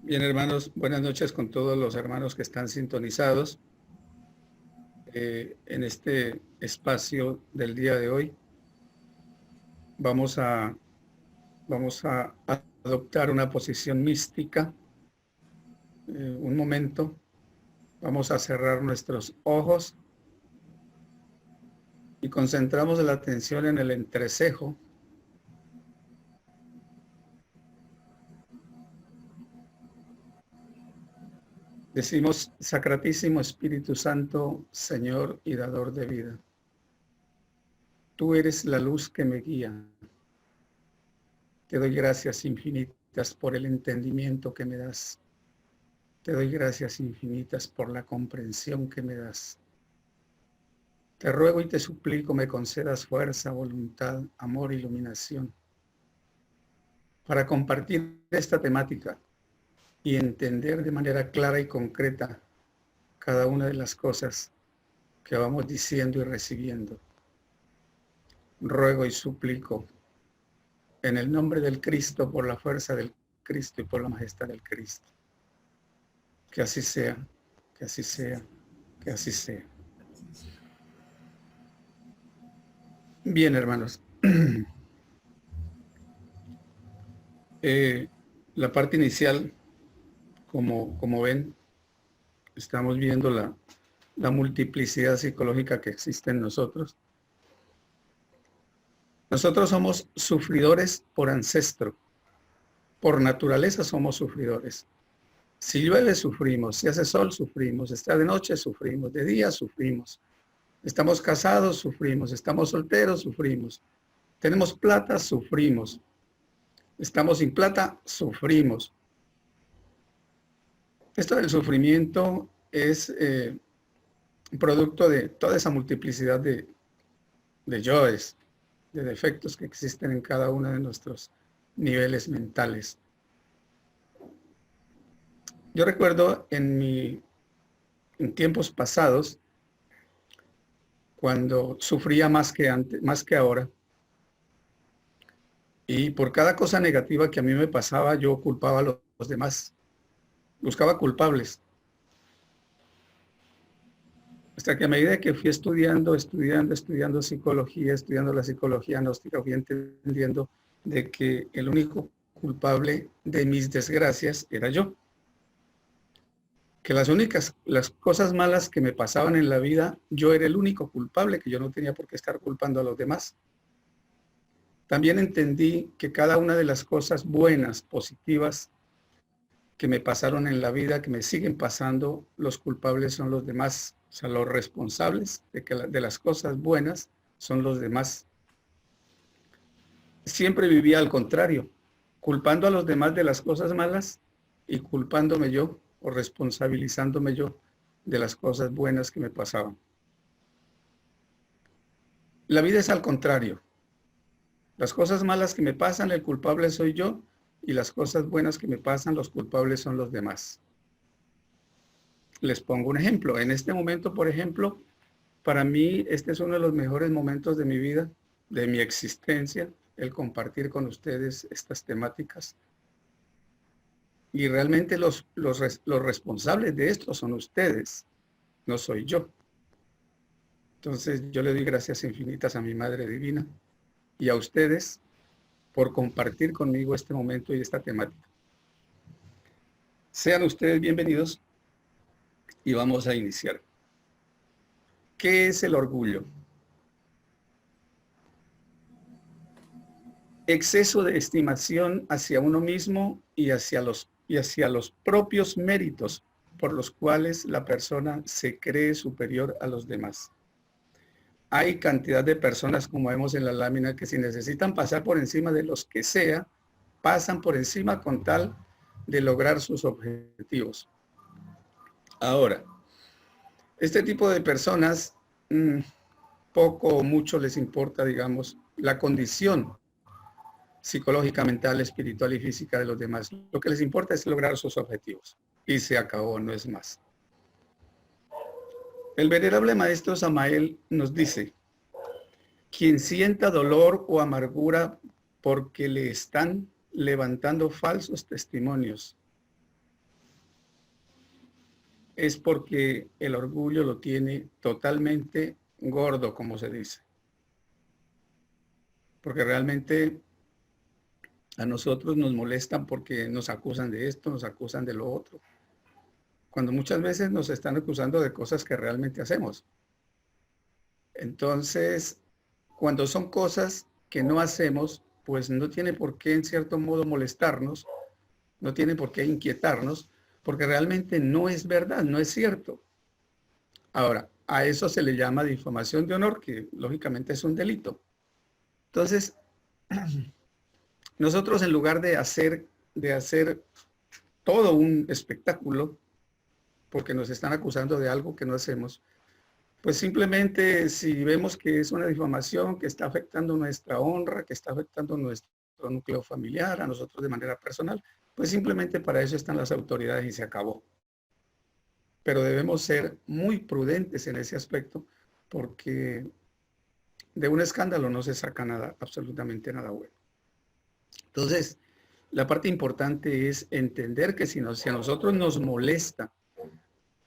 Bien, hermanos, buenas noches con todos los hermanos que están sintonizados en este espacio del día de hoy. Vamos a adoptar una posición mística. Un momento, vamos a cerrar nuestros ojos y concentramos la atención en el entrecejo. Decimos: Sacratísimo Espíritu Santo, Señor y dador de vida. Tú eres la luz que me guía. Te doy gracias infinitas por el entendimiento que me das. Te doy gracias infinitas por la comprensión que me das. Te ruego y te suplico me concedas fuerza, voluntad, amor, iluminación para compartir esta temática y entender de manera clara y concreta cada una de las cosas que vamos diciendo y recibiendo. Ruego y suplico en el nombre del Cristo, por la fuerza del Cristo y por la majestad del Cristo. Que así sea, que así sea, que así sea. Bien, hermanos. La parte inicial, como ven, estamos viendo la multiplicidad psicológica que existe en nosotros. Nosotros somos sufridores por ancestro. Por naturaleza somos sufridores. Si llueve, sufrimos. Si hace sol, sufrimos. Está de noche, sufrimos. De día, sufrimos. Estamos casados, sufrimos. Estamos solteros, sufrimos. Tenemos plata, sufrimos. Estamos sin plata, sufrimos. Esto del sufrimiento es producto de toda esa multiplicidad de yoes, de defectos que existen en cada uno de nuestros niveles mentales. Yo recuerdo en tiempos pasados, cuando sufría más que antes, más que ahora, y por cada cosa negativa que a mí me pasaba, yo culpaba a los demás, buscaba culpables. Hasta que a medida que fui estudiando psicología, estudiando la psicología gnóstica, fui entendiendo de que el único culpable de mis desgracias era yo. Que las cosas malas que me pasaban en la vida, yo era el único culpable, que yo no tenía por qué estar culpando a los demás. También entendí que cada una de las cosas buenas, positivas, que me pasaron en la vida, que me siguen pasando, los culpables son los demás. O sea, los responsables de las cosas buenas son los demás. Siempre vivía al contrario, culpando a los demás de las cosas malas y culpándome yo o responsabilizándome yo de las cosas buenas que me pasaban. La vida es al contrario. Las cosas malas que me pasan, el culpable soy yo, y las cosas buenas que me pasan, los culpables son los demás. Les pongo un ejemplo. En este momento, por ejemplo, para mí este es uno de los mejores momentos de mi vida, de mi existencia, el compartir con ustedes estas temáticas. Y realmente los responsables de esto son ustedes, no soy yo. Entonces yo le doy gracias infinitas a mi Madre Divina y a ustedes por compartir conmigo este momento y esta temática. Sean ustedes bienvenidos y vamos a iniciar. ¿Qué es el orgullo? Exceso de estimación hacia uno mismo y hacia los propios méritos por los cuales la persona se cree superior a los demás. Hay cantidad de personas, como vemos en la lámina, que si necesitan pasar por encima de los que sea, pasan por encima con tal de lograr sus objetivos. Ahora, este tipo de personas, poco o mucho les importa, digamos, la condición psicológica, mental, espiritual y física de los demás. Lo que les importa es lograr sus objetivos. Y se acabó, no es más. El venerable maestro Samael nos dice: quien sienta dolor o amargura porque le están levantando falsos testimonios es porque el orgullo lo tiene totalmente gordo, como se dice. Porque realmente a nosotros nos molestan porque nos acusan de esto, nos acusan de lo otro. Cuando muchas veces nos están acusando de cosas que realmente hacemos. Entonces, cuando son cosas que no hacemos, pues no tiene por qué en cierto modo molestarnos, no tiene por qué inquietarnos, porque realmente no es verdad, no es cierto. Ahora, a eso se le llama difamación de honor, que lógicamente es un delito. Entonces, nosotros en lugar de hacer todo un espectáculo, porque nos están acusando de algo que no hacemos, pues simplemente si vemos que es una difamación que está afectando nuestra honra, que está afectando nuestro núcleo familiar, a nosotros de manera personal, pues simplemente para eso están las autoridades y se acabó. Pero debemos ser muy prudentes en ese aspecto porque de un escándalo no se saca nada, absolutamente nada bueno. Entonces, la parte importante es entender que si a nosotros nos molesta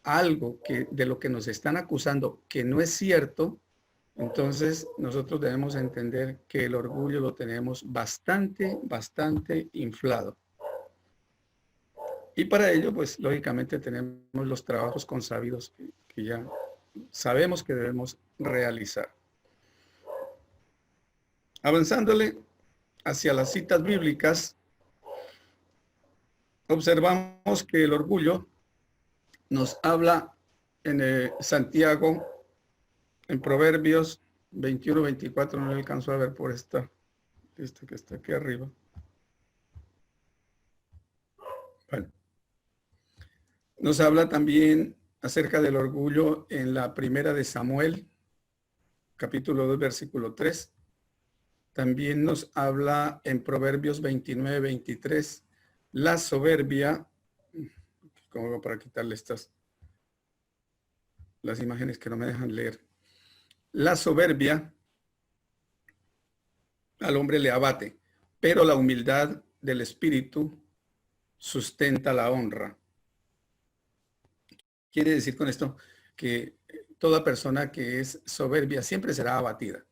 algo de lo que nos están acusando que no es cierto, entonces nosotros debemos entender que el orgullo lo tenemos bastante inflado. Y para ello, pues lógicamente tenemos los trabajos consabidos que ya sabemos que debemos realizar. Avanzándole hacia las citas bíblicas, observamos que el orgullo nos habla en Santiago, en Proverbios 21, 24, no le alcanzo a ver por esta lista que está aquí arriba. Bueno, nos habla también acerca del orgullo en la primera de Samuel, capítulo 2, versículo 3. También nos habla en Proverbios 29, 23, la soberbia, ¿cómo hago para quitarle las imágenes que no me dejan leer? La soberbia al hombre le abate, pero la humildad del espíritu sustenta la honra. Quiere decir con esto que toda persona que es soberbia siempre será abatida,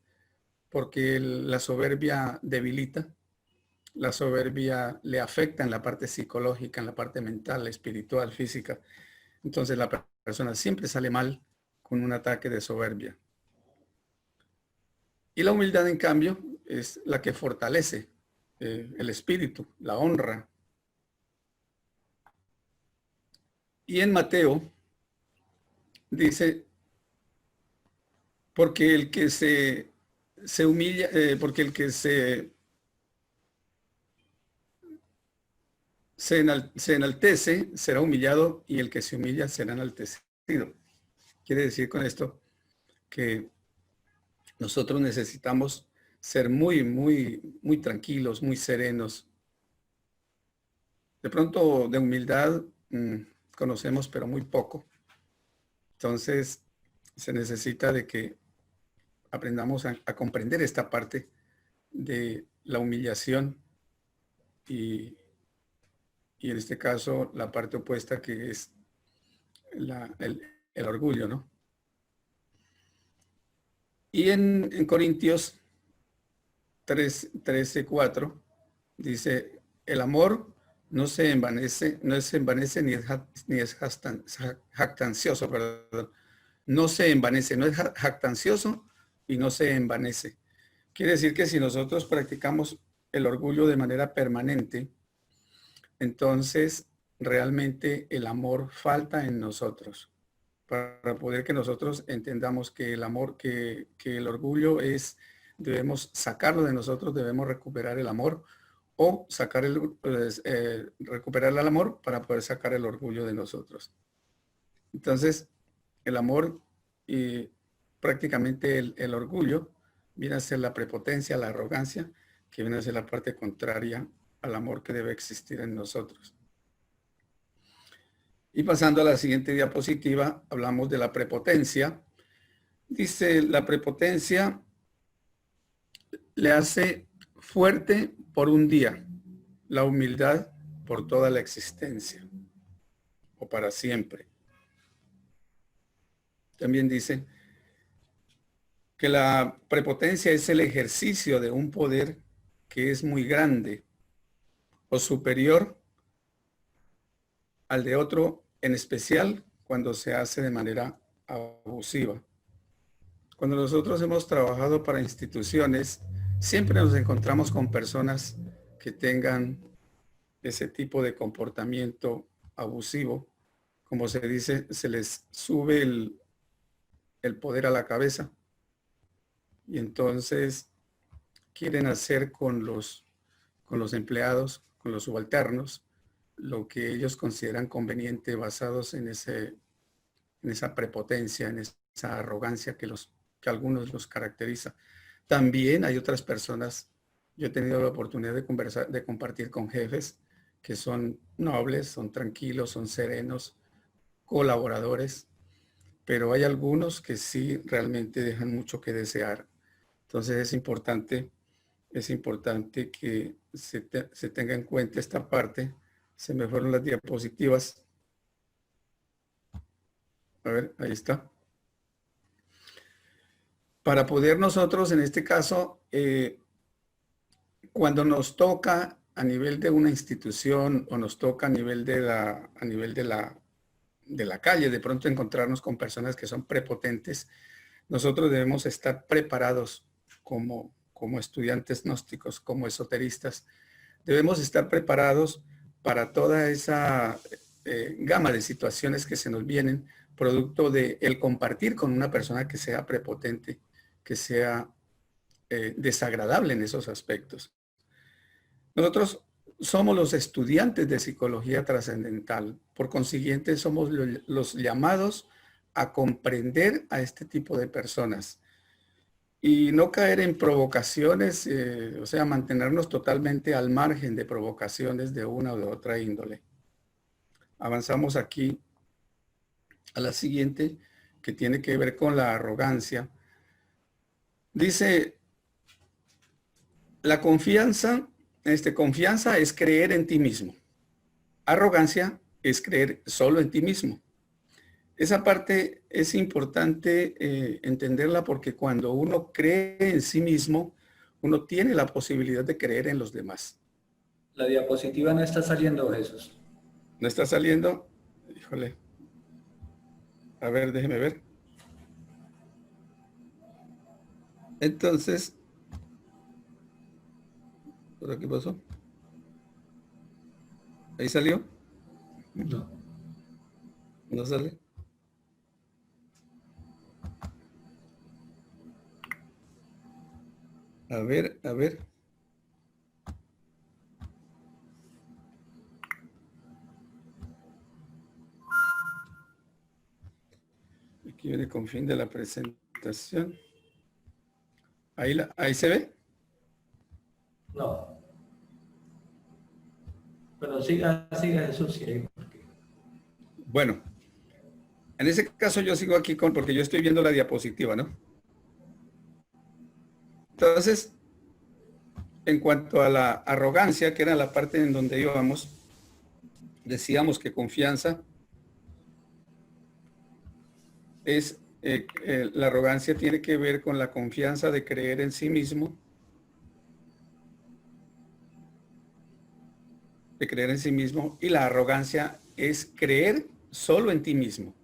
porque la soberbia debilita, la soberbia le afecta en la parte psicológica, en la parte mental, espiritual, física. Entonces la persona siempre sale mal con un ataque de soberbia. Y la humildad, en cambio, es la que fortalece el espíritu, la honra. Y en Mateo dice, porque el que se humilla, porque el que se enaltece será humillado y el que se humilla será enaltecido. Quiere decir con esto que nosotros necesitamos ser muy tranquilos, muy serenos. De pronto de humildad conocemos, pero muy poco. Entonces se necesita de que aprendamos a comprender esta parte de la humillación y en este caso la parte opuesta que es el orgullo, ¿no? Y en Corintios 13:4 dice, el amor no se envanece ni es jactancioso, perdón. No se envanece, no es jactancioso y no se envanece. Quiere decir que si nosotros practicamos el orgullo de manera permanente, entonces realmente el amor falta en nosotros. Para poder que nosotros entendamos que el amor, que el orgullo es, debemos sacarlo de nosotros, debemos recuperar el amor o recuperar el amor para poder sacar el orgullo de nosotros. Entonces, el amor y prácticamente el orgullo viene a ser la prepotencia, la arrogancia, que viene a ser la parte contraria al amor que debe existir en nosotros. Y pasando a la siguiente diapositiva, hablamos de la prepotencia. Dice, la prepotencia le hace fuerte por un día, la humildad por toda la existencia o para siempre. también dice que la prepotencia es el ejercicio de un poder que es muy grande o superior al de otro, en especial cuando se hace de manera abusiva. Cuando nosotros hemos trabajado para instituciones, siempre nos encontramos con personas que tengan ese tipo de comportamiento abusivo. Como se dice, se les sube el poder a la cabeza y entonces quieren hacer con los empleados, con los subalternos, lo que ellos consideran conveniente basados en esa prepotencia, en esa arrogancia que algunos los caracteriza. También hay otras personas, yo he tenido la oportunidad de compartir con jefes que son nobles, son tranquilos, son serenos, colaboradores, pero hay algunos que sí realmente dejan mucho que desear. Entonces es importante que se tenga en cuenta esta parte. Se me fueron las diapositivas. A ver, ahí está. Para poder nosotros, en este caso, cuando nos toca a nivel de una institución o nos toca a nivel de la calle, de pronto encontrarnos con personas que son prepotentes, nosotros debemos estar preparados como estudiantes gnósticos, como esoteristas. Debemos estar preparados para toda esa gama de situaciones que se nos vienen, producto de el compartir con una persona que sea prepotente, que sea desagradable en esos aspectos. Nosotros somos los estudiantes de psicología trascendental, por consiguiente somos los llamados a comprender a este tipo de personas y no caer en provocaciones, o sea, mantenernos totalmente al margen de provocaciones de una o de otra índole. Avanzamos aquí a la siguiente, que tiene que ver con la arrogancia. Dice, la confianza es creer en ti mismo. Arrogancia es creer solo en ti mismo. Esa parte es importante entenderla porque cuando uno cree en sí mismo, uno tiene la posibilidad de creer en los demás. La diapositiva no está saliendo, Jesús. ¿No está saliendo? Híjole. A ver, déjeme ver. Entonces, ¿por aquí pasó? ¿Ahí salió? No. ¿No sale? A ver, a ver. Aquí viene con fin de la presentación. Ahí se ve. No. Pero siga Jesús, sí, porque... Bueno, en ese caso yo sigo aquí porque yo estoy viendo la diapositiva, ¿no? Entonces, en cuanto a la arrogancia, que era la parte en donde íbamos, decíamos que confianza es, la arrogancia tiene que ver con la confianza de creer en sí mismo, y la arrogancia es creer solo en ti mismo.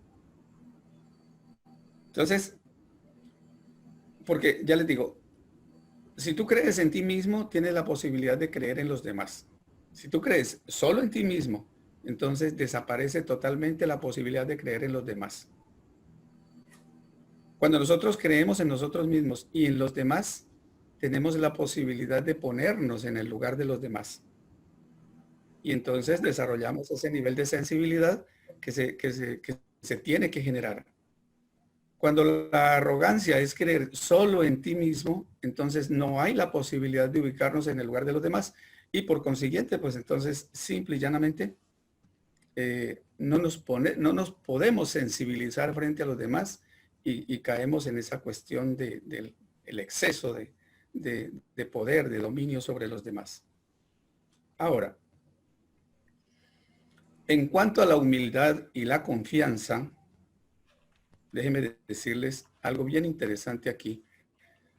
Entonces, porque ya les digo, si tú crees en ti mismo, tienes la posibilidad de creer en los demás. Si tú crees solo en ti mismo, entonces desaparece totalmente la posibilidad de creer en los demás. Cuando nosotros creemos en nosotros mismos y en los demás, tenemos la posibilidad de ponernos en el lugar de los demás. Y entonces desarrollamos ese nivel de sensibilidad que se tiene que generar. Cuando la arrogancia es creer solo en ti mismo, entonces no hay la posibilidad de ubicarnos en el lugar de los demás y por consiguiente, pues entonces simple y llanamente no nos podemos sensibilizar frente a los demás y caemos en esa cuestión del exceso de poder, de dominio sobre los demás. Ahora, en cuanto a la humildad y la confianza, déjenme decirles algo bien interesante aquí.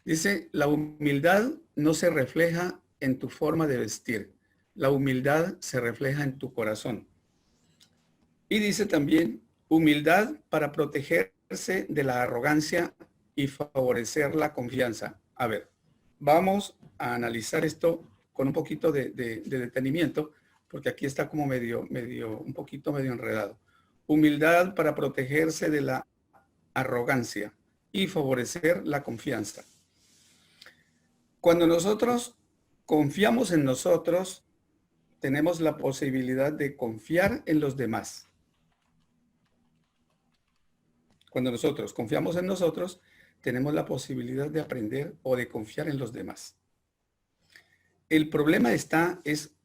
Dice, la humildad no se refleja en tu forma de vestir. La humildad se refleja en tu corazón. Y dice también, humildad para protegerse de la arrogancia y favorecer la confianza. A ver, vamos a analizar esto con un poquito de detenimiento, porque aquí está como un poquito medio enredado. Humildad para protegerse de la arrogancia y favorecer la confianza. Cuando nosotros confiamos en nosotros, tenemos la posibilidad de confiar en los demás. Cuando nosotros confiamos en nosotros, tenemos la posibilidad de aprender o de confiar en los demás. El problema es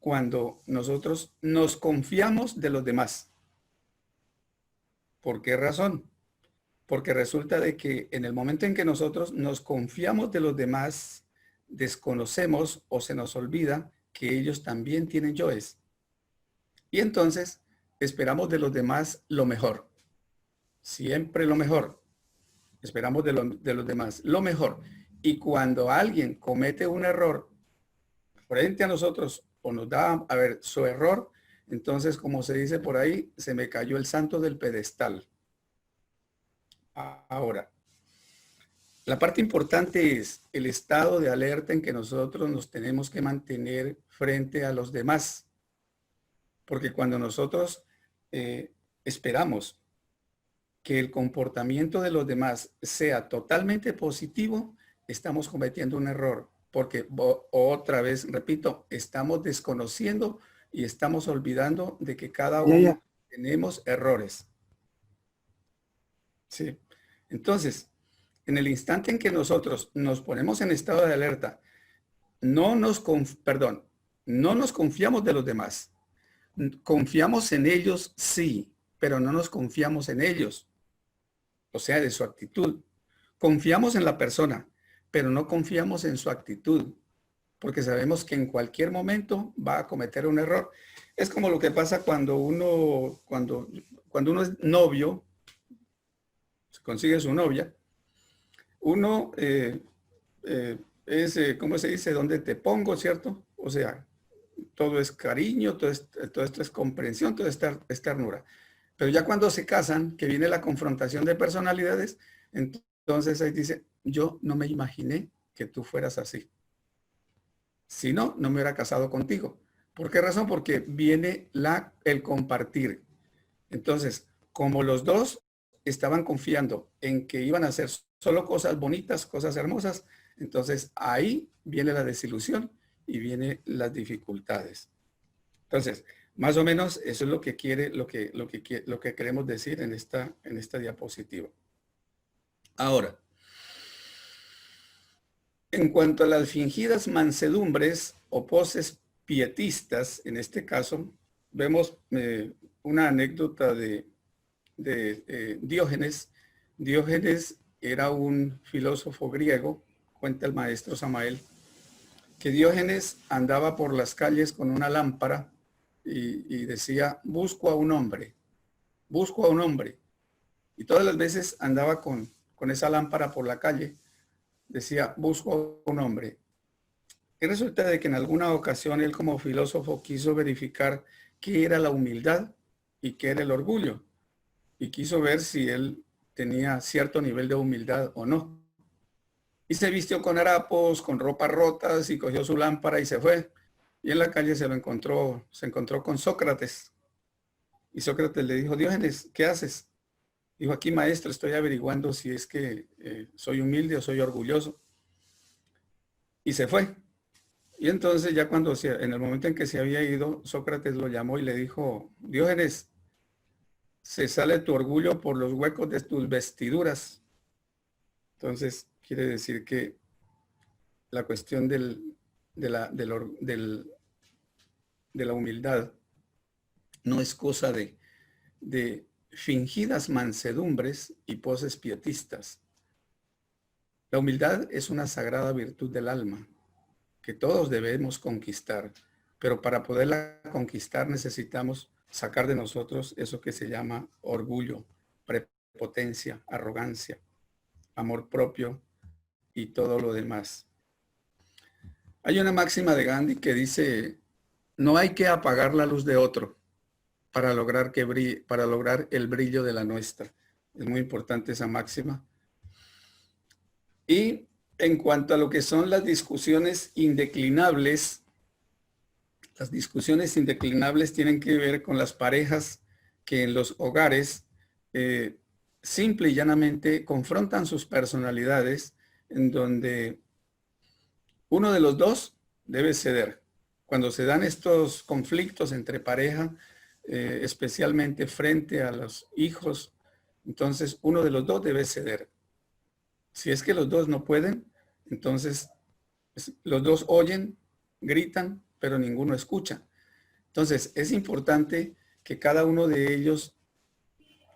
cuando nosotros nos confiamos de los demás. ¿Por qué razón? Porque resulta de que en el momento en que nosotros nos confiamos de los demás, desconocemos o se nos olvida que ellos también tienen yoes. Y entonces esperamos de los demás lo mejor. Siempre lo mejor. Esperamos de los demás lo mejor. Y cuando alguien comete un error frente a nosotros o nos da a ver su error, entonces, como se dice por ahí, se me cayó el santo del pedestal. Ahora, la parte importante es el estado de alerta en que nosotros nos tenemos que mantener frente a los demás. Porque cuando nosotros esperamos que el comportamiento de los demás sea totalmente positivo, estamos cometiendo un error. Porque otra vez, repito, estamos desconociendo y estamos olvidando de que cada uno tenemos errores. Sí. Entonces, en el instante en que nosotros nos ponemos en estado de alerta, no nos confiamos de los demás. Confiamos en ellos, sí, pero no nos confiamos en ellos. O sea, de su actitud. Confiamos en la persona, pero no confiamos en su actitud, porque sabemos que en cualquier momento va a cometer un error. Es como lo que pasa cuando uno es novio, se consigue su novia, uno ¿cómo se dice? ¿Dónde te pongo, cierto? O sea, todo es cariño, todo esto es comprensión, todo es ternura. Pero ya cuando se casan, que viene la confrontación de personalidades, entonces ahí dice, yo no me imaginé que tú fueras así. Si no, no me hubiera casado contigo. ¿Por qué razón? Porque viene el compartir. Entonces, como los dos estaban confiando en que iban a hacer solo cosas bonitas, cosas hermosas, entonces ahí viene la desilusión y vienen las dificultades. Entonces, más o menos eso es lo que queremos decir en esta diapositiva. Ahora, en cuanto a las fingidas mansedumbres o poses pietistas, en este caso, vemos una anécdota de Diógenes. Diógenes era un filósofo griego, cuenta el maestro Samael, que Diógenes andaba por las calles con una lámpara y decía, busco a un hombre, busco a un hombre. Y todas las veces andaba con esa lámpara por la calle, decía, busco a un hombre. Y resulta de que en alguna ocasión él como filósofo quiso verificar qué era la humildad y qué era el orgullo. Y quiso ver si él tenía cierto nivel de humildad o no. Y se vistió con harapos, con ropas rotas y cogió su lámpara y se fue. Y en la calle se encontró con Sócrates. Y Sócrates le dijo, Diógenes, ¿qué haces? Dijo, aquí maestro, estoy averiguando si es que soy humilde o soy orgulloso. Y se fue. Y entonces ya en el momento en que se había ido, Sócrates lo llamó y le dijo, Diógenes, se sale tu orgullo por los huecos de tus vestiduras. Entonces, quiere decir que la cuestión de la humildad no es cosa de fingidas mansedumbres y poses pietistas. La humildad es una sagrada virtud del alma que todos debemos conquistar, pero para poderla conquistar necesitamos sacar de nosotros eso que se llama orgullo, prepotencia, arrogancia, amor propio y todo lo demás. Hay una máxima de Gandhi que dice, no hay que apagar la luz de otro para lograr el brillo de la nuestra. Es muy importante esa máxima. Y en cuanto a lo que son las discusiones indeclinables tienen que ver con las parejas que en los hogares simple y llanamente confrontan sus personalidades, en donde uno de los dos debe ceder. Cuando se dan estos conflictos entre pareja, especialmente frente a los hijos, entonces uno de los dos debe ceder. Si es que los dos no pueden, entonces los dos oyen, gritan, pero ninguno escucha. Entonces es importante que cada uno de ellos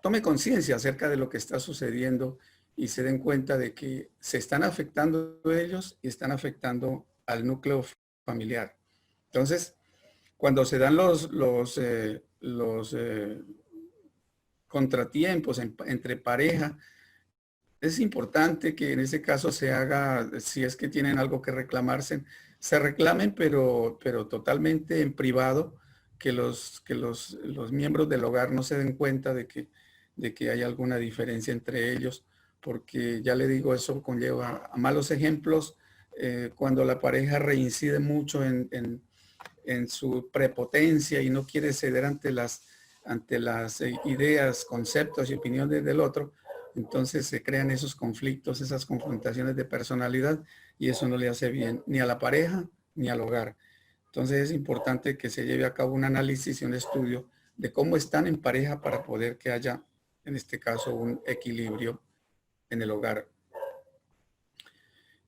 tome conciencia acerca de lo que está sucediendo y se den cuenta de que se están afectando ellos y están afectando al núcleo familiar. Entonces, cuando se dan los contratiempos entre pareja, es importante que en ese caso se haga, si es que tienen algo que reclamarse, se reclamen, pero totalmente en privado, que los miembros del hogar no se den cuenta de que hay alguna diferencia entre ellos, porque ya le digo, eso conlleva a malos ejemplos. Cuando la pareja reincide mucho en su prepotencia y no quiere ceder ante las ideas, conceptos y opiniones del otro, entonces se crean esos conflictos, esas confrontaciones de personalidad, y eso no le hace bien ni a la pareja ni al hogar. Entonces es importante que se lleve a cabo un análisis y un estudio de cómo están en pareja para poder que haya, en este caso, un equilibrio en el hogar.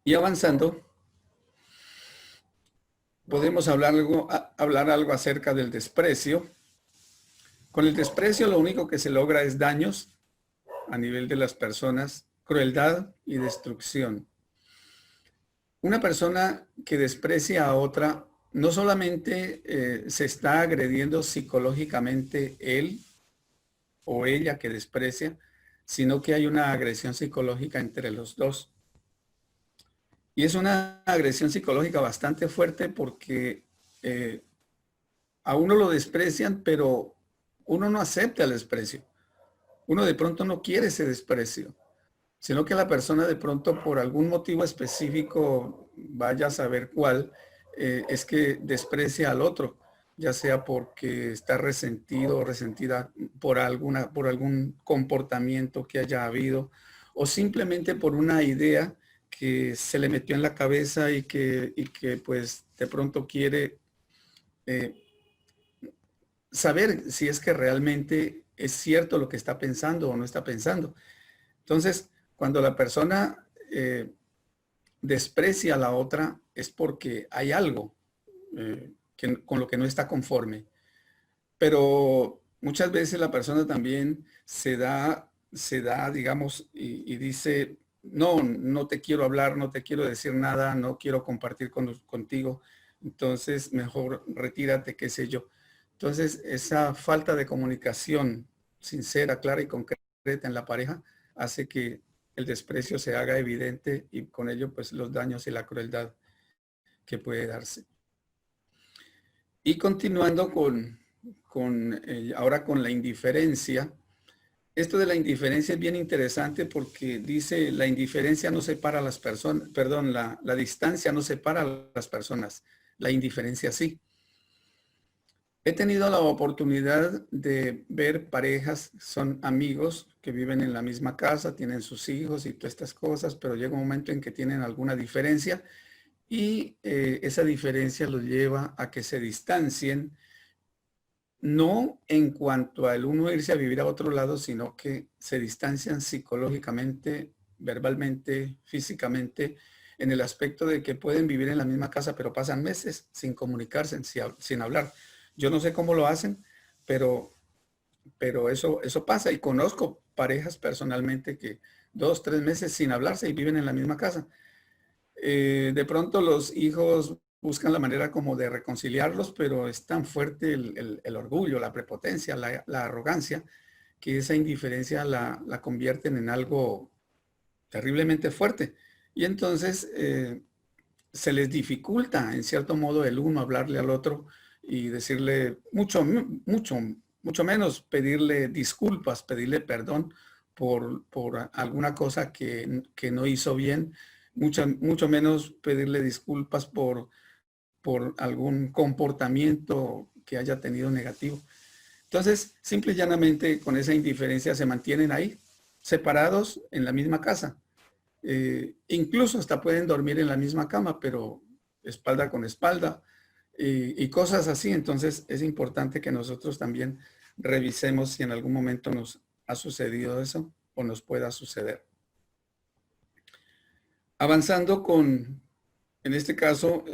Y avanzando, podemos hablar algo acerca del desprecio. Con el desprecio lo único que se logra es daños a nivel de las personas, crueldad y destrucción. Una persona que desprecia a otra no solamente se está agrediendo psicológicamente él o ella que desprecia, sino que hay una agresión psicológica entre los dos. Y es una agresión psicológica bastante fuerte porque a uno lo desprecian, pero uno no acepta el desprecio. Uno de pronto no quiere ese desprecio, sino que la persona de pronto por algún motivo específico, vaya a saber cuál, es que desprecia al otro, ya sea porque está resentido o resentida por algún comportamiento que haya habido, o simplemente por una idea que se le metió en la cabeza y que pues de pronto quiere saber si es que realmente es cierto lo que está pensando o no está pensando. Entonces, cuando la persona desprecia a la otra es porque hay algo con lo que no está conforme. Pero muchas veces la persona también se da, digamos, y dice, no te quiero hablar, no te quiero decir nada, no quiero compartir contigo, entonces mejor retírate, qué sé yo. Entonces, esa falta de comunicación sincera, clara y concreta en la pareja hace que el desprecio se haga evidente y con ello pues los daños y la crueldad que puede darse. Y continuando ahora con la indiferencia. Esto de la indiferencia es bien interesante porque dice la indiferencia no separa a las personas, perdón, la distancia no separa a las personas, la indiferencia sí. He tenido la oportunidad de ver parejas, son amigos que viven en la misma casa, tienen sus hijos y todas estas cosas, pero llega un momento en que tienen alguna diferencia y esa diferencia los lleva a que se distancien, no en cuanto a el uno irse a vivir a otro lado, sino que se distancian psicológicamente, verbalmente, físicamente, en el aspecto de que pueden vivir en la misma casa, pero pasan meses sin comunicarse, sin hablar. Yo no sé cómo lo hacen, pero eso pasa y conozco parejas personalmente que 2, 3 meses sin hablarse y viven en la misma casa. De pronto los hijos buscan la manera como de reconciliarlos, pero es tan fuerte el orgullo, la prepotencia, la arrogancia, que esa indiferencia la convierten en algo terriblemente fuerte. Y entonces se les dificulta, en cierto modo, el uno hablarle al otro y decirle mucho menos pedirle disculpas, pedirle perdón por alguna cosa que no hizo bien, mucho menos pedirle disculpas por algún comportamiento que haya tenido negativo. Entonces, simple y llanamente, con esa indiferencia se mantienen ahí, separados en la misma casa. Incluso hasta pueden dormir en la misma cama, pero espalda con espalda y cosas así. Entonces, es importante que nosotros también revisemos si en algún momento nos ha sucedido eso o nos pueda suceder. Avanzando en este caso,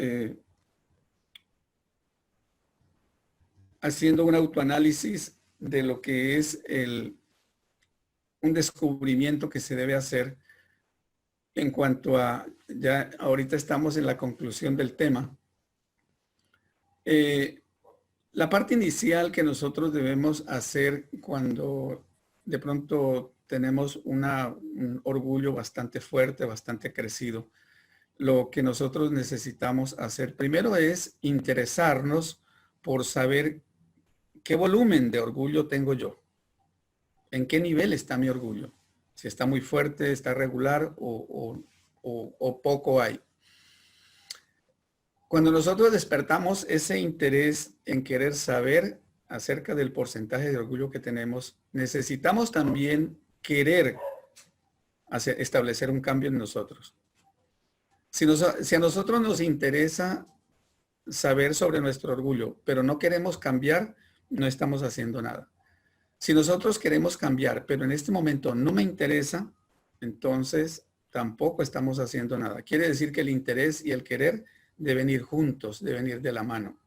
haciendo un autoanálisis de lo que es un descubrimiento que se debe hacer en cuanto a, ya ahorita estamos en la conclusión del tema. La parte inicial que nosotros debemos hacer cuando de pronto tenemos un orgullo bastante fuerte, bastante crecido, lo que nosotros necesitamos hacer primero es interesarnos por saber qué volumen de orgullo tengo yo, en qué nivel está mi orgullo, si está muy fuerte, está regular o poco hay. Cuando nosotros despertamos ese interés en querer saber acerca del porcentaje de orgullo que tenemos, necesitamos también querer establecer un cambio en nosotros. Si a nosotros nos interesa saber sobre nuestro orgullo, pero no queremos cambiar, no estamos haciendo nada. Si nosotros queremos cambiar, pero en este momento no me interesa, entonces tampoco estamos haciendo nada. Quiere decir que el interés y el querer deben ir juntos, deben ir de la mano.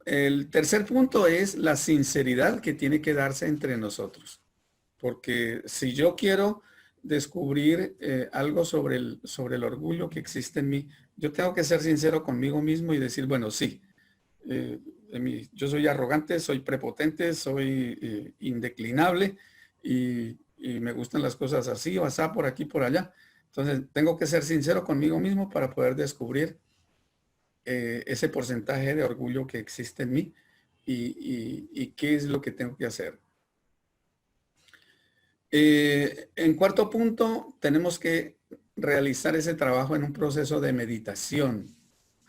El tercer punto es la sinceridad que tiene que darse entre nosotros. Porque si yo quiero descubrir algo sobre el orgullo que existe en mí, yo tengo que ser sincero conmigo mismo y decir, bueno, sí, yo soy arrogante, soy prepotente, soy indeclinable y me gustan las cosas así o asá, por aquí, por allá. Entonces, tengo que ser sincero conmigo mismo para poder descubrir ese porcentaje de orgullo que existe en mí y qué es lo que tengo que hacer. En cuarto punto, tenemos que realizar ese trabajo en un proceso de meditación,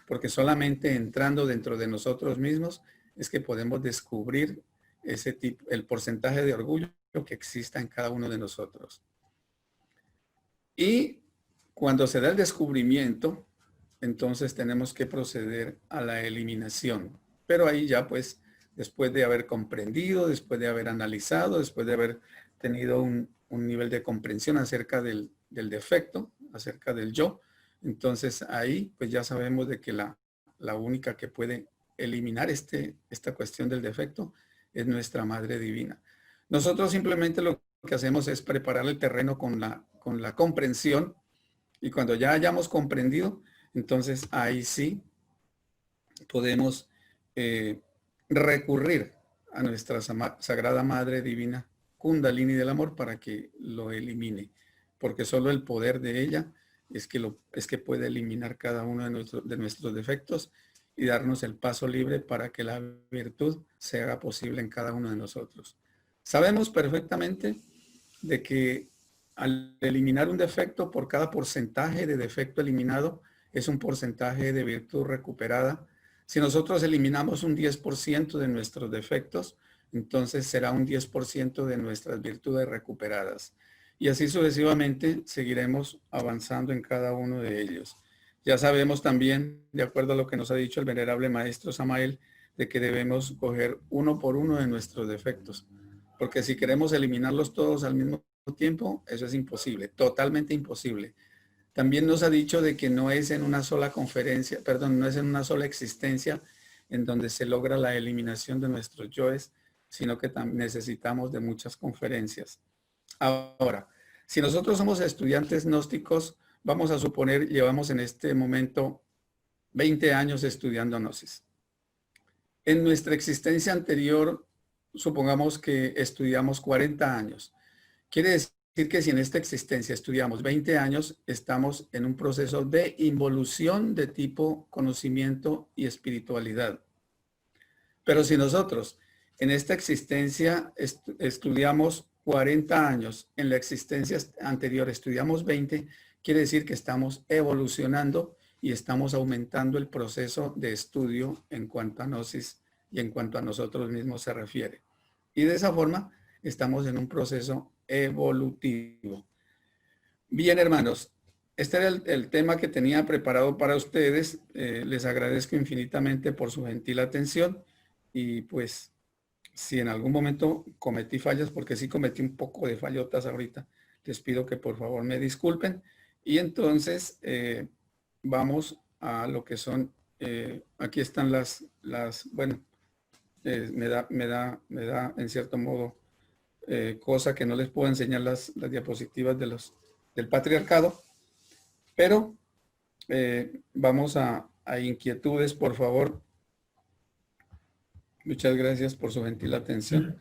porque solamente entrando dentro de nosotros mismos es que podemos descubrir el porcentaje de orgullo que exista en cada uno de nosotros. Y cuando se da el descubrimiento, entonces tenemos que proceder a la eliminación. Pero ahí ya pues, después de haber comprendido, después de haber analizado, después de haber tenido un nivel de comprensión acerca del defecto, acerca del yo, entonces ahí pues ya sabemos de que la única que puede eliminar esta cuestión del defecto es nuestra Madre Divina. Nosotros simplemente lo que hacemos es preparar el terreno con la comprensión, y cuando ya hayamos comprendido, entonces ahí sí podemos recurrir a nuestra Sagrada Madre Divina, Kundalini del Amor, para que lo elimine, porque solo el poder de ella es que puede eliminar cada uno de nuestros defectos y darnos el paso libre para que la virtud se haga posible en cada uno de nosotros. Sabemos perfectamente de que al eliminar un defecto, por cada porcentaje de defecto eliminado, es un porcentaje de virtud recuperada. Si nosotros eliminamos un 10% de nuestros defectos, entonces será un 10% de nuestras virtudes recuperadas. Y así sucesivamente seguiremos avanzando en cada uno de ellos. Ya sabemos también, de acuerdo a lo que nos ha dicho el venerable maestro Samael, de que debemos coger uno por uno de nuestros defectos. Porque si queremos eliminarlos todos al mismo tiempo, eso es imposible, totalmente imposible. También nos ha dicho de que no es en una sola conferencia, perdón, no es en una sola existencia en donde se logra la eliminación de nuestros yoes, sino que también necesitamos de muchas conferencias. Ahora, si nosotros somos estudiantes gnósticos, vamos a suponer, llevamos en este momento 20 años estudiando gnosis. En nuestra existencia anterior supongamos que estudiamos 40 años. Quiere decir que si en esta existencia estudiamos 20 años, estamos en un proceso de involución de tipo conocimiento y espiritualidad. Pero si nosotros en esta existencia estudiamos 40 años, en la existencia anterior estudiamos 20, quiere decir que estamos evolucionando y estamos aumentando el proceso de estudio en cuanto a gnosis y en cuanto a nosotros mismos se refiere. Y de esa forma estamos en un proceso evolutivo. Bien, hermanos, este era el tema que tenía preparado para ustedes. Les agradezco infinitamente por su gentil atención y pues si en algún momento cometí fallas, porque sí cometí un poco de fallotas ahorita, les pido que por favor me disculpen. Y entonces vamos a lo que son, aquí están bueno, me da en cierto modo cosa que no les puedo enseñar las diapositivas del patriarcado, pero vamos a inquietudes, por favor. Muchas gracias por su gentil atención.